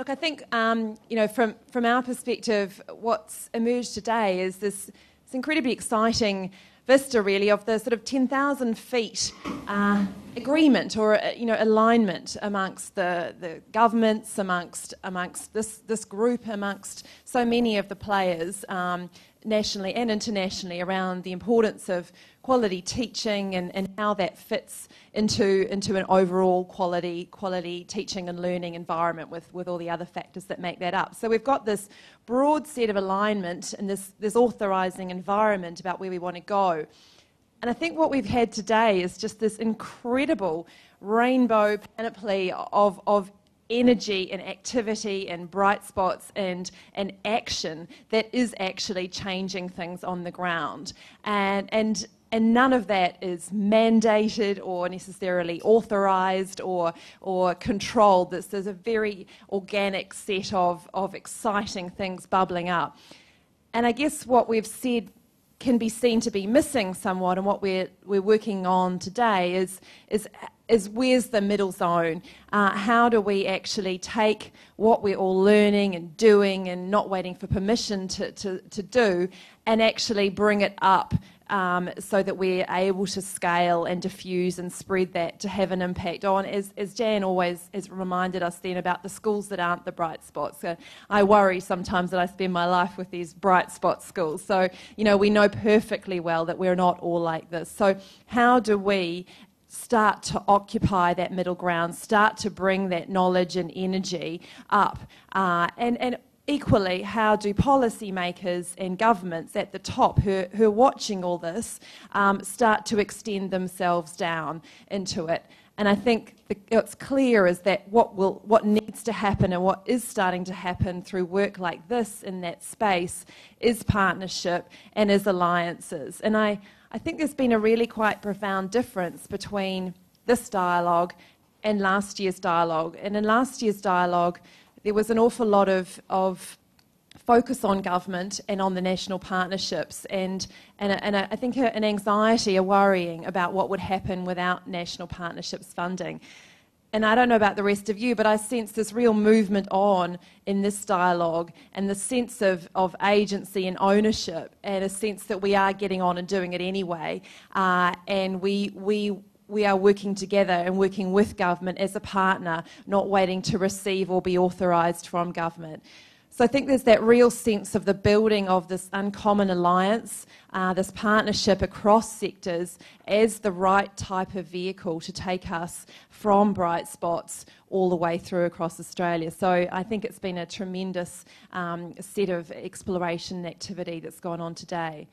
Look, I think, from our perspective, what's emerged today is this incredibly exciting vista, really, of the sort of 10,000 feet agreement or, alignment amongst the governments, amongst this group, amongst so many of the players, nationally and internationally, around the importance of quality teaching and how that fits into an overall quality teaching and learning environment with all the other factors that make that up. So we've got this broad set of alignment and this authorising environment about where we want to go. And I think what we've had today is just this incredible rainbow panoply of energy and activity and bright spots and action that is actually changing things on the ground. And none of that is mandated or necessarily authorised or controlled. There's a very organic set of exciting things bubbling up. And I guess what we've said can be seen to be missing somewhat, and what we're working on today is where's the middle zone? How do we actually take what we're all learning and doing and not waiting for permission to do, and actually bring it up so that we're able to scale and diffuse and spread that to have an impact on, as Jan always has reminded us then, about the schools that aren't the bright spots. I worry sometimes that I spend my life with these bright spot schools. So, we know perfectly well that we're not all like this. So how do we start to occupy that middle ground, start to bring that knowledge and energy up, and equally, how do policymakers and governments at the top who are watching all this start to extend themselves down into it? And I think what's clear is that what needs to happen and what is starting to happen through work like this in that space is partnership and is alliances. And I think there's been a really quite profound difference between this dialogue and last year's dialogue. And in last year's dialogue, there was an awful lot of focus on government and on the national partnerships, and I think an anxiety, a worrying about what would happen without national partnerships funding. And I don't know about the rest of you, but I sense this real movement on in this dialogue, and the sense of agency and ownership, and a sense that we are getting on and doing it anyway, and we are working together and working with government as a partner, not waiting to receive or be authorised from government. So I think there's that real sense of the building of this uncommon alliance, this partnership across sectors, as the right type of vehicle to take us from bright spots all the way through across Australia. So I think it's been a tremendous set of exploration and activity that's gone on today.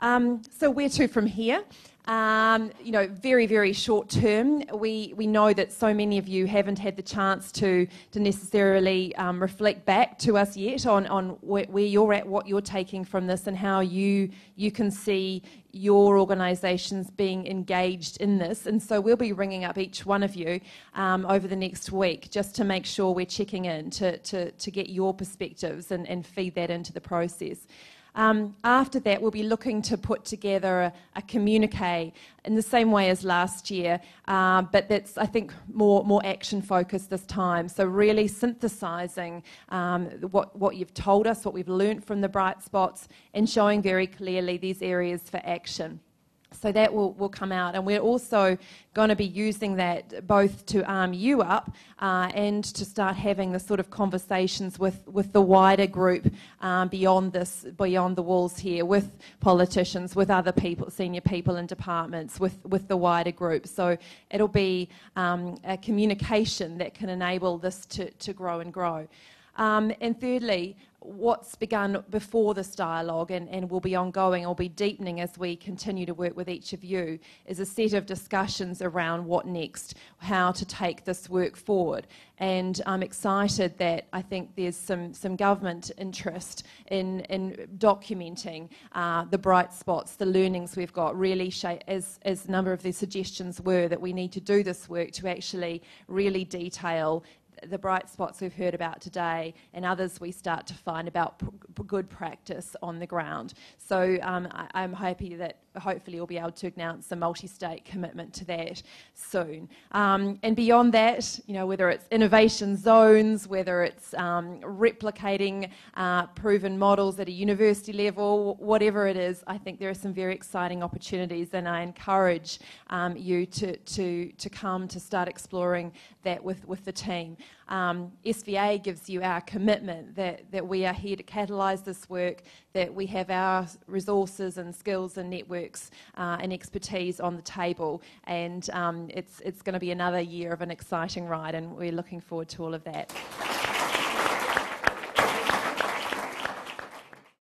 So where to from here? Very, very short term. We know that so many of you haven't had the chance to necessarily reflect back to us yet on where you're at, what you're taking from this, and how you can see your organisations being engaged in this. And so we'll be ringing up each one of you over the next week, just to make sure we're checking in to get your perspectives and feed that into the process. After that, we'll be looking to put together a communique in the same way as last year, but that's, I think, more action-focused this time. So really synthesising what you've told us, what we've learnt from the bright spots, and showing very clearly these areas for action. So that will come out, and we're also going to be using that both to arm you up and to start having the sort of conversations with the wider group beyond the walls here, with politicians, with other people, senior people in departments, with the wider group. So it'll be a communication that can enable this to grow and grow. And thirdly, what's begun before this dialogue and will be ongoing, or be deepening as we continue to work with each of you, is a set of discussions around what next, how to take this work forward. And I'm excited that I think there's some government interest in documenting the bright spots, the learnings we've got, really as a number of the suggestions were, that we need to do this work to actually really detail the bright spots we've heard about today and others we start to find about good practice on the ground. So I'm happy that hopefully we'll be able to announce a multi-state commitment to that soon. And beyond that, whether it's innovation zones, whether it's replicating proven models at a university level, whatever it is, I think there are some very exciting opportunities, and I encourage you to come to start exploring that with the team. SVA gives you our commitment that we are here to catalyse this work, that we have our resources and skills and networks and expertise on the table, and it's going to be another year of an exciting ride, and we're looking forward to all of that.